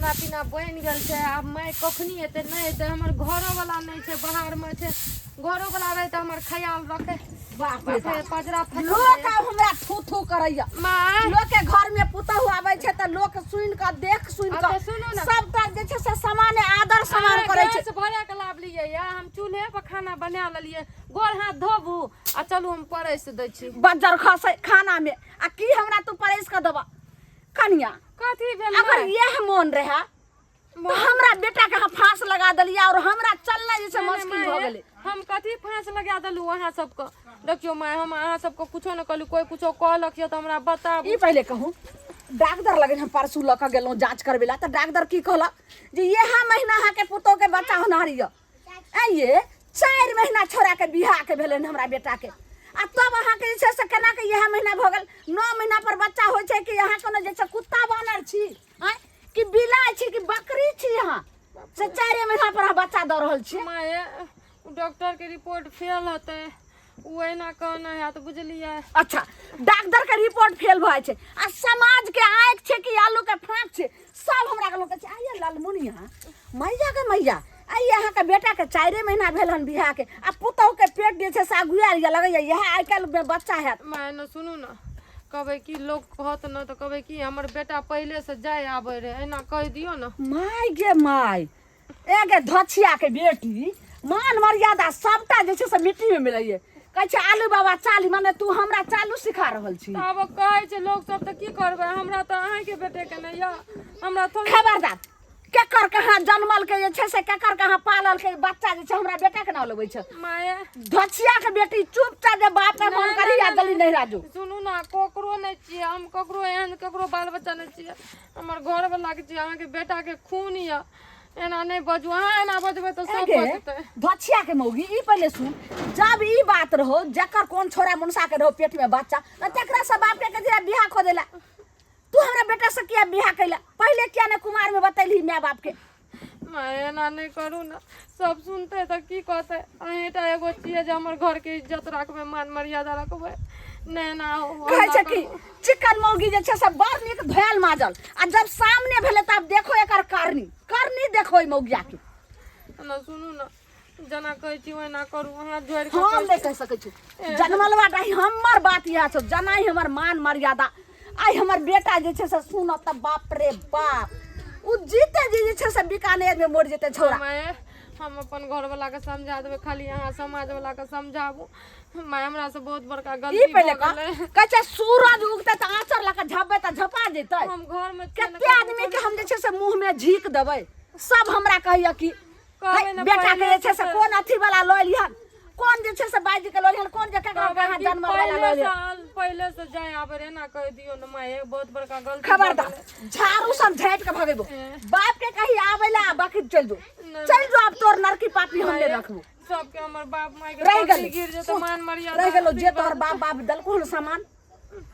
खाना पीना बन गेल छै। आब मैं कखनी एते नहीं एते, हमर घरो वाला नहीं छै, बाहर में छै। घरो वाला रहे त हमर ख्याल रखे। बाप रे पजरा लोग हमरा थू थू करैया। मां लोग के घर में पुतहु आबै छै त लोग सुन के देख सुन के सुनो ना, सबटा जे छै से सामान आदर सामान करे छै। भरे के लाभ लिए या हम चूल्हे पर खाना बना लेलिए। गोर हाथ धोबू आ चलू हम परस दै छी। बज्जर खसे खाना में आ की हमरा तू परस के देबा कनिया। कथी भेल? अगर यह मन रहे तो हमरा बेटा के फांस लगा दलिया और हमरा चलना जैसे मुश्किल हो गेले। हम कथी फांस लगा दलू अहाँ सबके? देखियो माय, हम अहाँ सबके कुछो न कहलू, कोई कुछो कहलक त हमरा बताबू। ई पहले कहूं डॉक्टर लगे हम परसू ल के गेलौ जांच करबेला त डॉक्टर की कहला जे यह महीना हा के पुतो के बच्चा होनारी य। ये 4 महीना छोरा के बियाह के भेले हमरा बेटा के आ तब अहाँ के जे से केना के यह महीना भ गेल। 9 महीना पर बच्चा होय छै कि अहाँ कोनो जे छै कुत्ता बनल छी हैं कि बिलाइ छी कि बकरी छी? अहाँ से 4 महीना पर बच्चा द रहल छी। माय डॉक्टर के रिपोर्ट फेल होते, उ एना कहना है तो बुझलिए। अच्छा डॉक्टर के रिपोर्ट फेल भ छै आ समाज के आंख छै कि आलू के फांक छै। सब हमरा के लोग कहै छै आइए लालमुनिया मैया के मैया आइए अहाँ के बेटा के 4 महीना भेल हन बियाह के आ पुतहु के पेट जे छै से अगुआर या लगैया यह आइ काल्हि में बच्चा है। माय न सुनू न, कहबै कि लोग कहत न तो कहबै कि हमर बेटा पहले से जाय आबै रहे, एना कह दियो न। माय गे माय एगे धछिया के बेटी मान मर्यादा सबटा जे छै से मिट्टी में मिलैये। कहै छै आलू बाबा चाली माने तू हमरा चालू सिखा रहल छी। अब कहै छै लोग सब त की करबै, हमरा त अहाँ के बेटे के नहीं या, हमरा थोड़ी खबरदार केकर कहाँ जन्मल के जे छै से केकर कहाँ पालल के बच्चा जे छै हमरा बेटा के नाम लेबै छै। माय धछिया के बेटी चुपचाप जे बाप के मन करी या गली नहीं राजू। सुनू ना, ककरो नहीं छिए हम, ककरो एहन ककरो बाल बच्चा नहीं छिए। हमर घर वाला के छिए, अहाँ के बेटा के खून या। एना नहीं बजू, अहाँ एना बजबै तो सब बजतै। धछिया के मौगी ई पहले सुन, जब ई बात रहो जकर कोन छोरा मुनसा के रहो पेट में बच्चा त तेकरा से बाप के जरा बियाह खो देला। तू हमरा बेटा से किया बियाह कैला? पहले क्या ने कुमार में बतैली माय बाप के? मैं एना नहीं करू ना, सब सुनते तो की कहते। अहेटा एगो छिए जे हमर घर के इज्जत रखबे, मान मर्यादा रखबे। नहीं ना कहै छै कि चिकन मौगी जे छै से बड़ नीक धोयल माजल आ जब सामने भेले तब देखो एकर करनी करनी देखो ई मौगिया के। ना सुनू ना, जना कहै छी ओना करू, अहाँ जोड़ के हम नहीं कह सकै छी जनमलवा दाई हमर बात यह छ जनाई हमर मान मर्यादा। आई हमर बेटा जे छै से सुन त बाप रे बाप उ जीते जे छै से बीकानेर में मर जेते छोरा। हम अपन घर वाला के समझा देबे, खाली अहाँ समाज वाला के समझाबू। मैं हमरा से बहुत बड़का गलती ई पहले भ गेलै। कहै छै सूरज उगते त आंचर लगा झपबे त झपा जेतै। हम घर में कते आदमी के हम जे छै से मुंह में झीक देबै। सब हमरा कहैया कि बेटा के जे छै से कोन अथी वाला लऽ लिहन, कोन जे छै से बाजी के लऽ लिहन, कोन जे केकरा कहाँ जन्म वाला लऽ लिहन। पहले से जाय आबे रे ना कह दियो न माय, बहुत बड़का गलती। खबरदार झाड़ू सब झाँट के भगेबो। बाप के कही आवेला बाकी चल जो अब तोर नरकी पापी हम ले रखबो। सबके हमर बाप माय के रह पगड़ी गेल गिर जेतो, मान मर्यादा रह गेलो जे तोहर बाप बाप दलको सामान।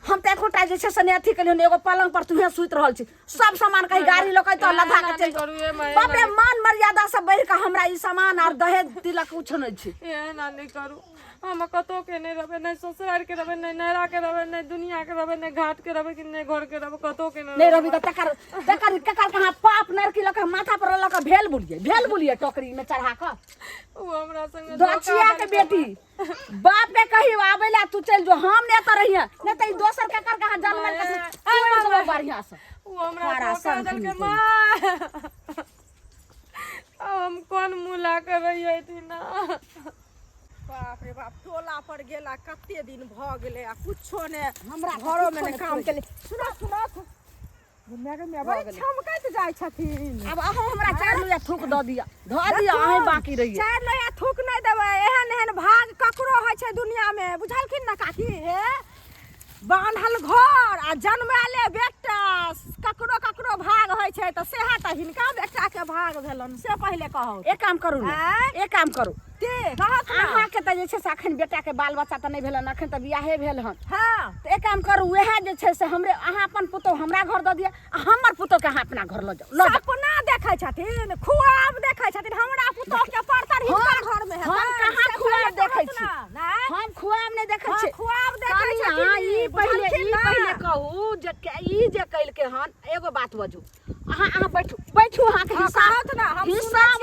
हम त एकोटा जे छै से ने अथी कलियो एगो पलंग पर तुहे सुइत रहल छी, सब सामान कहीं गाड़ी लकै त लधा के चल करू। ए माय बाप रे मान मर्यादा से बढ़ के हमरा ई सामान और दहेज तिलक कुछ नहीं छी। एना नहीं करू, हम कतो के नहीं रहबे, नहीं ससुराल के रहबे, नहीं नहरा के रहबे, नहीं दुनिया के रहबे, नहीं घाट के रहबे, कि नहीं घर के रहबे, कतो के नहीं रवि त तकर तकर केकर कहाँ पाप नरकी लके माथा पर लके भेल बुलिए टोकरी में चढ़ा के। उ हमरा संग दछिया के बेटी बाप के कही आवेला तू चल जो, हम ने त रहिए ने त ई दोसर केकर कहाँ जन्मल के आ बढ़िया से उ हमरा हमारा धोखा संग देलकै माँ। हम कौन मुला के रहिए थी ना। बाप रे बाप टोला पर गेला कते दिन भ गेले आ कुछो ने हमरा घरो में ने काम केले। सुनो सुनो घुमे में बड़ी छमकैत जाय छथिन। अब अहो हमरा 4 लोया थूक द दिया अहे बाकी रहिए। 4 लोया थूक नहीं देबै, एहन एहन भाग ककरो होय छै दुनिया में, बुझलखिन ना काकी? हे बांधल घर आ जन्माले बेटा ककरो ककरो भाग होय छै त सेहा त हिनका बेटा के भाग भेलन से पहले कहो। एक काम करू ना, एक काम करू के कहत ना अहाँ के त जे छै से अखन बेटा के बाल बच्चा त नहीं भेलन, अखन त बियाहे भेल हन। हां तो एक काम करू वह जे छै से हमरे अहाँ अपन पुतो हमरा घर द दिया, हमर पुतो के अहाँ अपना घर ल जाओ। सपना देखै छथिन, खुआब देखै छथिन, हमरा पुतो के परतर हिनका घर में है। हम कहाँ खुआब देखै छी, हम खुआब नहीं देखै छी। खुआब देखै छथिन। ई पहले कहू जे ई जे कैल के हन एगो बात बजू, अहाँ बैठू अहाँ के हिसाब ना हम हिसाब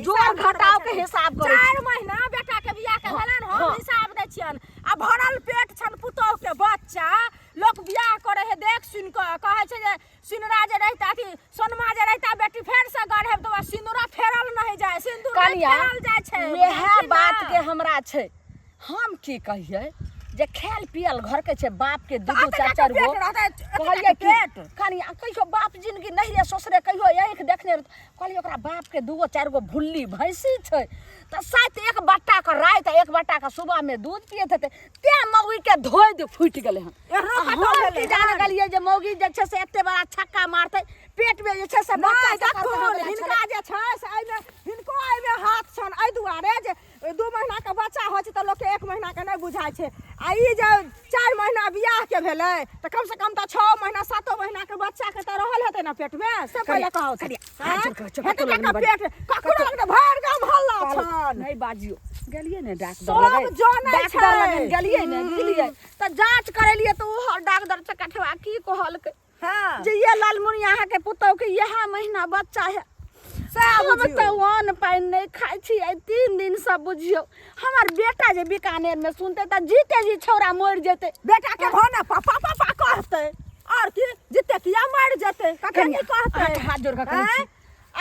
जोड़ घटाव के हिसाब करै 4 महीना बेटा के बियाह के भेलन हम हिसाब दै छियन आ भरल पेट छन पुतोह के बच्चा लोग बियाह करे है देख सुन के कहै छै जे सिनुरा जे रहता अथी सोनमा जे रहता बेटी फेर से गढ़े तो सिनुरा फेरल नहीं जाए सिंदूर फेरल जाय छै यह बात के हमरा छै हम की कहिए जे खेल पियल घर के छै बाप के दू चार चार गो कहलिए पेट कनिया कहियो बाप जिंदगी नहीं रे ससुरे कहियो एक देखने कहलिए ओकरा बाप के दू चार गो भुल्ली भैंसी छै त साथ एक बट्टा के रात एक बट्टा के सुबह में दूध पियत हेतै ते मौगी के धोइ दे फुटि गेलै हन हम की जान गेलिए जे मौगी जे छै से एते बड़ा छक्का मारतै पेट में जे छै से बच्चा हिनका जे छै से एमे हिनको एमे हाथ छन एहि दुआरे जे 2 महीना के बच्चा होइ छै त लोग के 1 महीना के नहीं बुझाय छै आ ई जे 4 महीना बियाह के भेलै त कम से कम त 6 महीना 7 महीना के बच्चा के त रहल हेतै ना पेट में से पहिले कहौ पेट ककरो लगने भर गाम हल्ला छन नहीं बाजियो गेलिए ने डॉक्टर लगे गेलिए ने गेलिए त जांच करेलिए त ओ डॉक्टर से कठवा की कहलकै हां जे ये लालमुनिया अहाँ के पुतौ के यह महीना बच्चा है हम तो वन पाइन नहीं खाई छी 3 दिन से बुझियो हमर बेटा जे बीकानेर में सुनते त जीते जी छौरा मर जेते बेटा के भने पापा पापा कहते और की जीते किया मर जेते कखन कहते हाथ जोड़ के कहै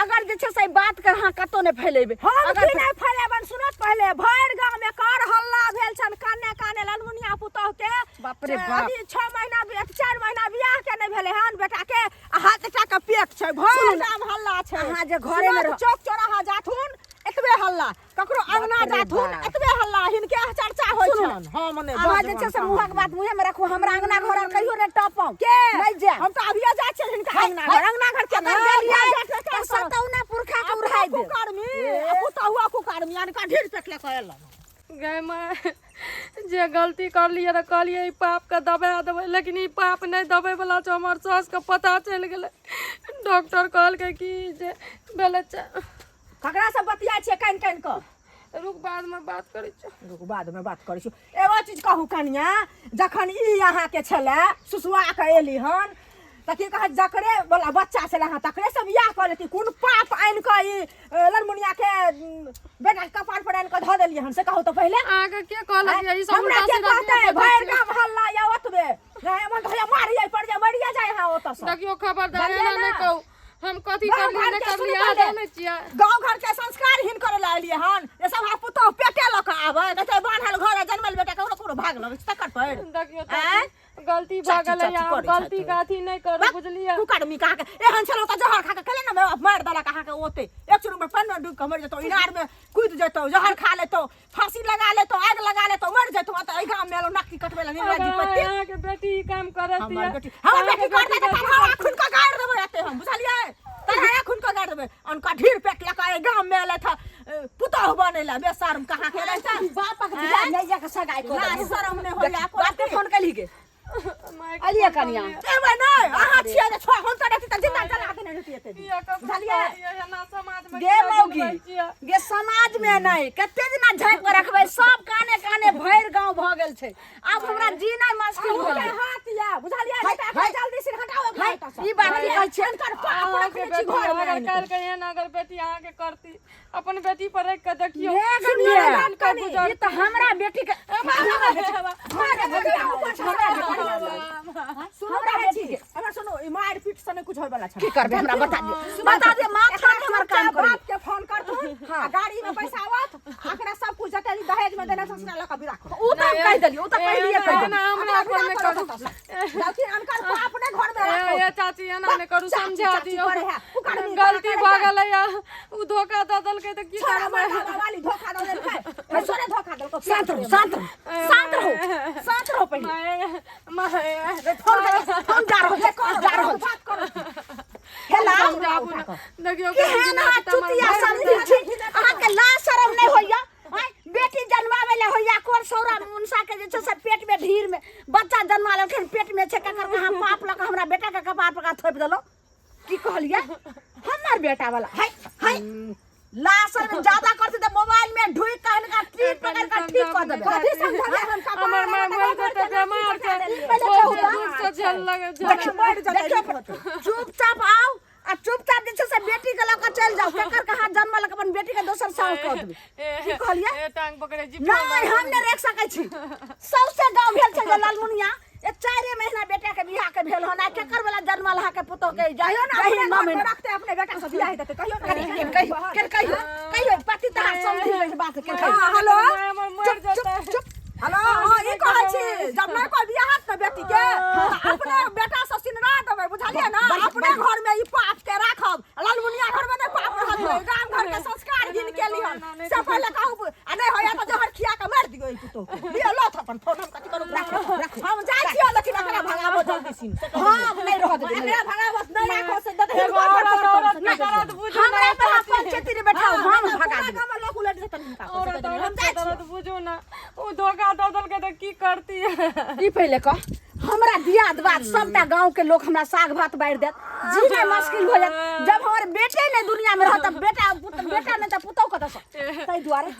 अगर जे छै से बात के हां कतो ने फैलेबे अगर नहीं फैलेबन सुनत पहले भर गांव में कर हल्ला भेल छन काने काने लालमुनिया पुतौ के बाप रे बाप अभी 6 महीना 4 महीना बियाह के नहीं भेले हन बेटा के हाथ का पेट छै भर गांव हल्ला छै अहाँ जे घरे में चौक चौराहा जाथुन एतबे हल्ला ककरो अंगना जाथुन एतबे हल्ला हिनके चर्चा होय छन हम ने अहाँ जे छै से मुंह के बात मुंहे में रखू हमरा अंगना घर कहियो ने टपौ के नहीं जा हम तो अभी जा छै हिनका अंगना घर के ना सतौना पुरखा के उड़ाई दे कुकर्मी पुतहुआ कुकर्मी अनका ढीर पेट ले कहल गए मैं जे गलती कर लिए तो कहलिए पाप का दबा देवे लेकिन ई पाप नहीं दबे वाला छो हमर सास के पता चल गेले डॉक्टर कहलकै कि जे भेले ककरा से बतिया छै कान कान क रुक बाद में बात करै छ रुक बाद में बात करै छी एगो चीज कहू कनिया जखन ई यहाँ के छले सुसुआ के एली हन त की कह जकरे वाला बच्चा छले हां तकरे से बियाह कर लेती कोन पाप आइन क ई लड़मुनिया के बेटा कपार पर आइन क ध देलिए हन से कहू तो पहले आगे के कहलक ई सब हमरा के कहते भैर गाम हल्ला या ओतबे रे मन धया मारिए पड़ जा मरिया जाय हां ओत से देखियो खबरदार एना नहीं कहू हम कथी करलिए नहीं करलिए आ जाने छियै गांव घर के संस्कार हिन करे ला एलिए हन ये सब हा पुतो पेटे ल के आवे कहते बान्हल घर जन्मल बेटा ककरो भाग लगे तकर पर देखियो गलती भ गेलै या गलती का अथी नहीं करू बुझलिए कुकर्मी कहा के एहन छलो त जहर खा के खेले ना मार देला कहा के ओते एक चुरू में पानी डूब के मर जतो इनार में कूद जतो जहर खा लेतो फांसी लगा लेतो आग लगा लेतो मर जतो त ए गांव में लो नक्की कटबे ला निर्वाजी पत्ती यहां के बेटी काम करत है हमर बेटी करते त हम खुद का गाड़ देबे आते हम बुझलिए तरा खुद का गाड़ देबे उनका ढीर पेट लगा ए गांव में आले था पुतह बनेला बेशरम कहा के रहता बाप के बियाह नहीं जा के सगाई को ना शरम ने होया बाप के फोन कली के अलिया कनिया एबे नहीं अहाँ छिए जे छ हम त रहती त जिंदा चला के नहीं रहती एते बुझलिए ना समाज में गे मौगी गे समाज में नहीं कते दिना झाँप के रखबै सब काने काने भैर गांव भ गेल छै अब हमरा जीना मुश्किल भ गेल हाथ या बुझलिए त जल्दी से हटाओ ई बात की कहै छै कर पाप रखने छी घर में काल के एहन अगर बेटी अहाँ के करती अपन बेटी पर रख के देखियो ये तो हमरा बेटी के सुनो ई मार पीट से नहीं कुछ होय वाला छै की करबे हमरा बता दे माथा हमर काम करे बाप के फोन कर तू गाड़ी में पैसा आवत आकरा सब कुछ जते दहेज में देना ससुरा लका बिरा ऊ त कह देलियो ऊ त पहले कह देलियो ना हमरा पर में करू लेकिन अनकर बाप ने घर में रखो ये चाची एना ने करू समझा दियो गलती भ गेलै या ऊ धोखा द देलकै त की करबै वाली धोखा द देलकै सोने धोखा देलकै शांत रहो पहले फोन जा रहो बात करो हेला देखियो केहन हाथ चुतिया समझी छी अहाँ के लाज शरम नहीं होइया बेटी जन्मावे ले होइया कोर सौरा मुनसा के जे छै से पेट में ढीर में बच्चा जन्मा लेलखिन पेट में छै ककर के हम पाप लक हमरा बेटा के कपार पर थोप देलो की कहलिए हमर बेटा वाला हाय लाशर ज्यादा करते तो मोबाइल में ढुई कहन का ठीक पकड़ का ठीक कर देबे कथि समझले हम का हमर मां मर के बीमार छै बहुत दूर से झल लगे चुपचाप आओ बेटी के लक चल जाओ केकर के हाथ जन्म लक अपन बेटी के दोसर साल कर देबे की कहलिए टांग पकड़े जी नहीं हम नहीं रख सकै छी सबसे गांव भेल छै जे लालमुनिया ए 4 महीना बेटा के बियाह के भेल हन आ केकर वाला जन्म लहा के पुतो के जाइयो ना कहियो ना महीना रखते अपने बेटा से बियाह देते कहियो कहियो पति तहार समझी ले बात के हेलो मर जाता है हेलो ई कहै छी जब नहीं कोई बियाह हाथ न बेटी के अपने बेटा से सिनरा देबै बुझलिए ना अपने घर में ई पाप के राखब लालमुनिया घर में नहीं पाप रहत गांव घर के संस्कार गिन के लिहन से पहले कहू आ नहीं होया त जहर खिया के मार दियो ई पुतो लियो लो अपन फोन हम कथि करू राख हम जाय छियो लेकिन एकरा भगाबो जल्दी सिन हां नहीं रह दे एकरा भगाबत नहीं राखो से दे औरत बुझो हमरा तो पंचायती रे बैठाओ हम भगा दे हम लोग उलट देतन औरत हुनका औरत बुझो ना वो धोखा ददल के तो की करती है ई पहले कह हमरा दियाद बात सबटा गांव के लोग हमरा साग भात बाढ़ देत जीने मुश्किल हो जात जब हमर बेटे ने दुनिया में रहत बेटा ने त पुतौ कत से तै दुआरे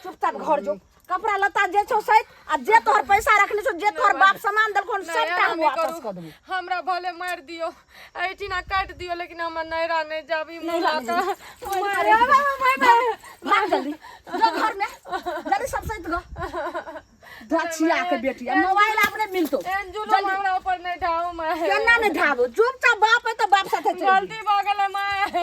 चुपचाप घर जो कपड़ा लत्ता जे छौ सहित आ जे तोहर पैसा रखने छौ जे तोहर बाप सामान देलखन सबटा हम वापस कर देबो हमरा भले मार दियो ऐठिना काट दियो लेकिन हम नैरा नहीं जाबी मुला तो अरे भाग जल्दी जो घर में जल्दी सब सहित गो दछिया के बेटी मोबाइल आपने मिलतो जुलूम हमरा ऊपर नहीं ढाऊ मैं केना ने ढाबो चुपचाप बाप है तो बाप साथे चल गलती भगल है मैं